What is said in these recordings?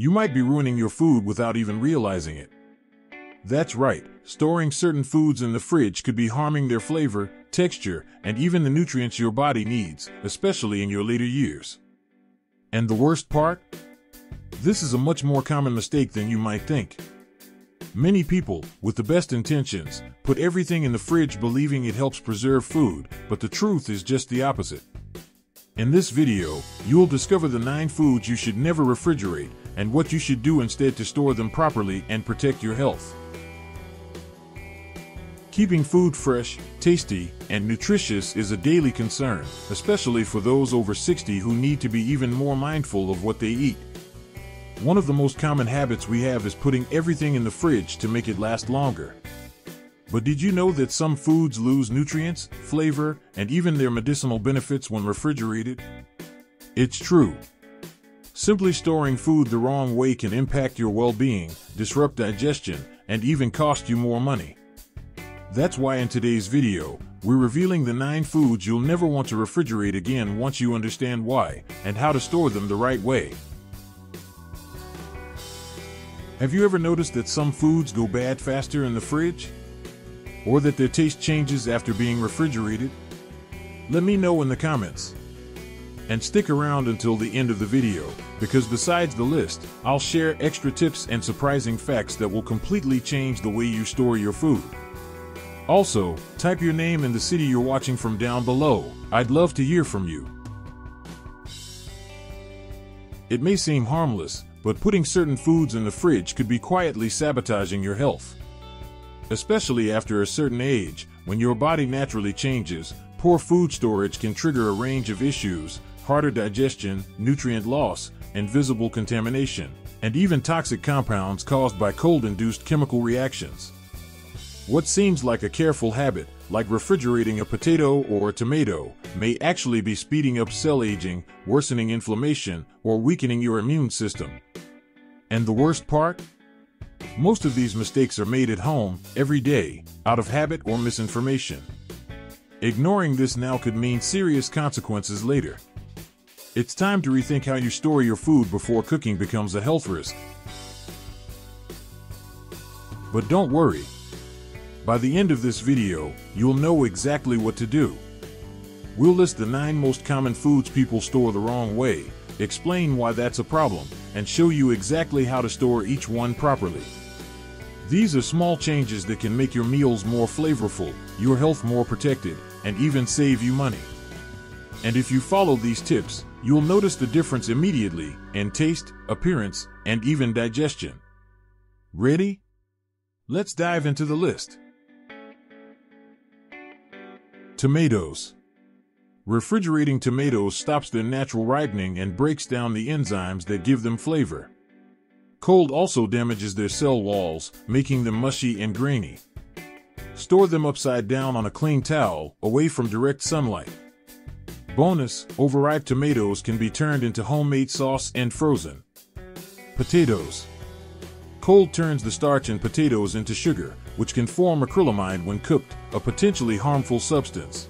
You might be ruining your food without even realizing it. That's right, storing certain foods in the fridge could be harming their flavor, texture, and even the nutrients your body needs, especially in your later years. And the worst part? This is a much more common mistake than you might think. Many people, with the best intentions, put everything in the fridge believing it helps preserve food, but the truth is just the opposite. In this video, you'll discover the 9 foods you should never refrigerate and what you should do instead to store them properly and protect your health. Keeping food fresh, tasty, and nutritious is a daily concern, especially for those over 60 who need to be even more mindful of what they eat. One of the most common habits we have is putting everything in the fridge to make it last longer. But did you know that some foods lose nutrients, flavor, and even their medicinal benefits when refrigerated? It's true. Simply storing food the wrong way can impact your well-being, disrupt digestion, and even cost you more money. That's why in today's video, we're revealing the 9 foods you'll never want to refrigerate again once you understand why, and how to store them the right way. Have you ever noticed that some foods go bad faster in the fridge? Or that their taste changes after being refrigerated? Let me know in the comments. And stick around until the end of the video, because besides the list, I'll share extra tips and surprising facts that will completely change the way you store your food. Also, type your name and the city you're watching from down below. I'd love to hear from you. It may seem harmless, but putting certain foods in the fridge could be quietly sabotaging your health. Especially after a certain age, when your body naturally changes, poor food storage can trigger a range of issues: harder digestion, nutrient loss, and visible contamination, and even toxic compounds caused by cold-induced chemical reactions. What seems like a careful habit, like refrigerating a potato or a tomato, may actually be speeding up cell aging, worsening inflammation, or weakening your immune system. And the worst part? Most of these mistakes are made at home, every day, out of habit or misinformation. Ignoring this now could mean serious consequences later. It's time to rethink how you store your food before cooking becomes a health risk. But don't worry. By the end of this video, you'll know exactly what to do. We'll list the 9 most common foods people store the wrong way, explain why that's a problem, and show you exactly how to store each one properly. These are small changes that can make your meals more flavorful, your health more protected, and even save you money. And if you follow these tips, you'll notice the difference immediately in taste, appearance, and even digestion. Ready? Let's dive into the list. Tomatoes. Refrigerating tomatoes stops their natural ripening and breaks down the enzymes that give them flavor. Cold also damages their cell walls, making them mushy and grainy. Store them upside down on a clean towel, away from direct sunlight. Bonus, overripe tomatoes can be turned into homemade sauce and frozen. Potatoes. Cold turns the starch in potatoes into sugar, which can form acrylamide when cooked, a potentially harmful substance.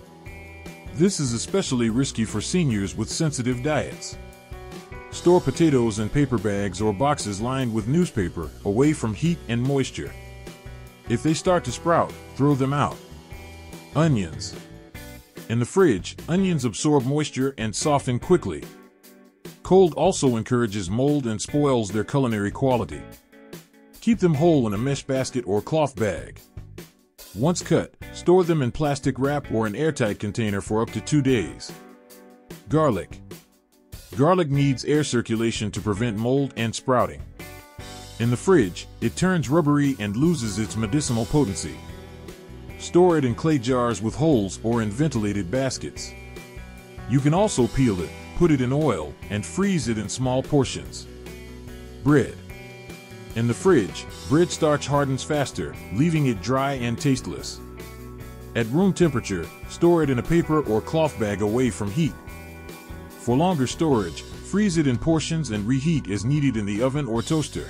This is especially risky for seniors with sensitive diets. Store potatoes in paper bags or boxes lined with newspaper, away from heat and moisture. If they start to sprout, throw them out. Onions. In the fridge, onions absorb moisture and soften quickly. Cold also encourages mold and spoils their culinary quality. Keep them whole in a mesh basket or cloth bag. Once cut, store them in plastic wrap or an airtight container for up to 2 days. Garlic. Garlic needs air circulation to prevent mold and sprouting. In the fridge, it turns rubbery and loses its medicinal potency. Store it in clay jars with holes or in ventilated baskets. You can also peel it, put it in oil, and freeze it in small portions. Bread. In the fridge, bread starch hardens faster, leaving it dry and tasteless. At room temperature, store it in a paper or cloth bag away from heat. For longer storage, freeze it in portions and reheat as needed in the oven or toaster.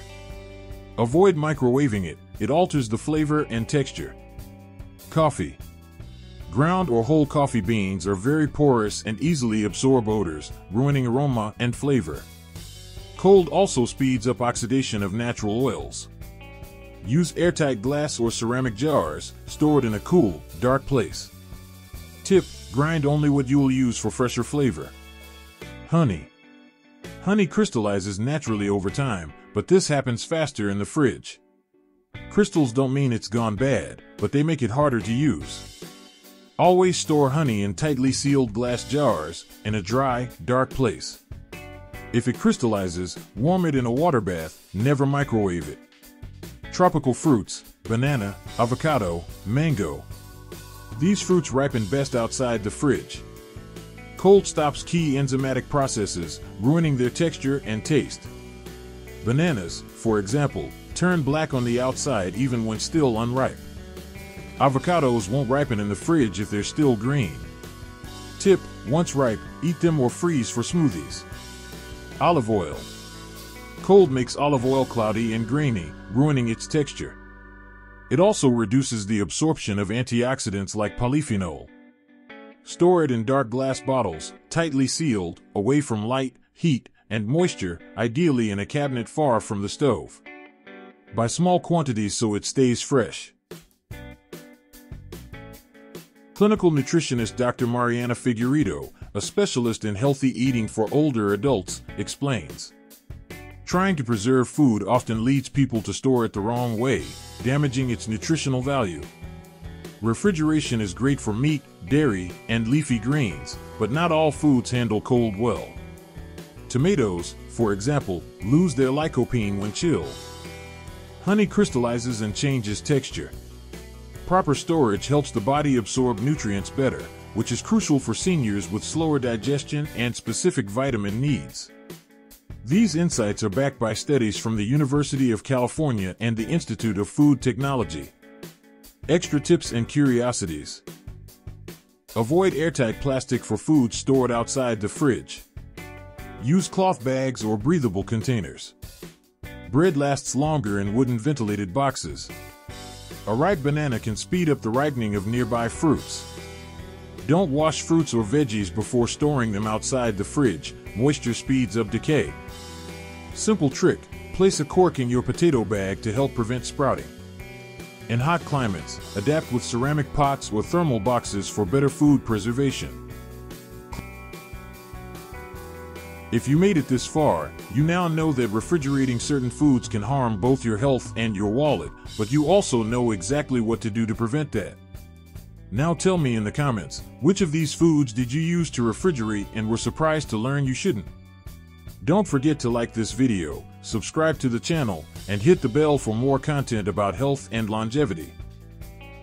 Avoid microwaving it, it alters the flavor and texture. Coffee. Ground or whole coffee beans are very porous and easily absorb odors, ruining aroma and flavor. Cold also speeds up oxidation of natural oils. Use airtight glass or ceramic jars, stored in a cool, dark place. Tip: grind only what you will use for fresher flavor. Honey. Honey crystallizes naturally over time, but this happens faster in the fridge. Crystals don't mean it's gone bad, but they make it harder to use. Always store honey in tightly sealed glass jars, in a dry, dark place. If it crystallizes, warm it in a water bath, never microwave it. Tropical fruits: banana, avocado, mango. These fruits ripen best outside the fridge. Cold stops key enzymatic processes, ruining their texture and taste. Bananas, for example, turn black on the outside even when still unripe. Avocados won't ripen in the fridge if they're still green. Tip: once ripe, eat them or freeze for smoothies. Olive oil. Cold makes olive oil cloudy and grainy, ruining its texture. It also reduces the absorption of antioxidants like polyphenol. Store it in dark glass bottles, tightly sealed, away from light, heat, and moisture, ideally in a cabinet far from the stove. Buy small quantities so it stays fresh. Clinical nutritionist Dr. Mariana Figueiredo, a specialist in healthy eating for older adults, explains. Trying to preserve food often leads people to store it the wrong way, damaging its nutritional value. Refrigeration is great for meat, dairy, and leafy greens, but not all foods handle cold well. Tomatoes, for example, lose their lycopene when chilled. Honey crystallizes and changes texture. Proper storage helps the body absorb nutrients better, which is crucial for seniors with slower digestion and specific vitamin needs. These insights are backed by studies from the University of California and the Institute of Food Technology. Extra tips and curiosities. Avoid airtight plastic for food stored outside the fridge. Use cloth bags or breathable containers. Bread lasts longer in wooden ventilated boxes. A ripe banana can speed up the ripening of nearby fruits. Don't wash fruits or veggies before storing them outside the fridge. Moisture speeds up decay. Simple trick: place a cork in your potato bag to help prevent sprouting. In hot climates, adapt with ceramic pots or thermal boxes for better food preservation. If you made it this far, you now know that refrigerating certain foods can harm both your health and your wallet, but you also know exactly what to do to prevent that. Now tell me in the comments, which of these foods did you use to refrigerate and were surprised to learn you shouldn't? Don't forget to like this video, subscribe to the channel, and hit the bell for more content about health and longevity.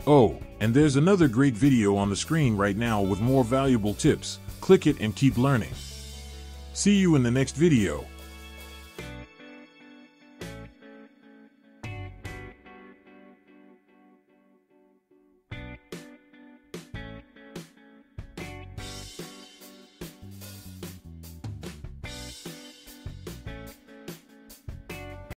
Oh, and there's another great video on the screen right now with more valuable tips. Click it and keep learning. See you in the next video.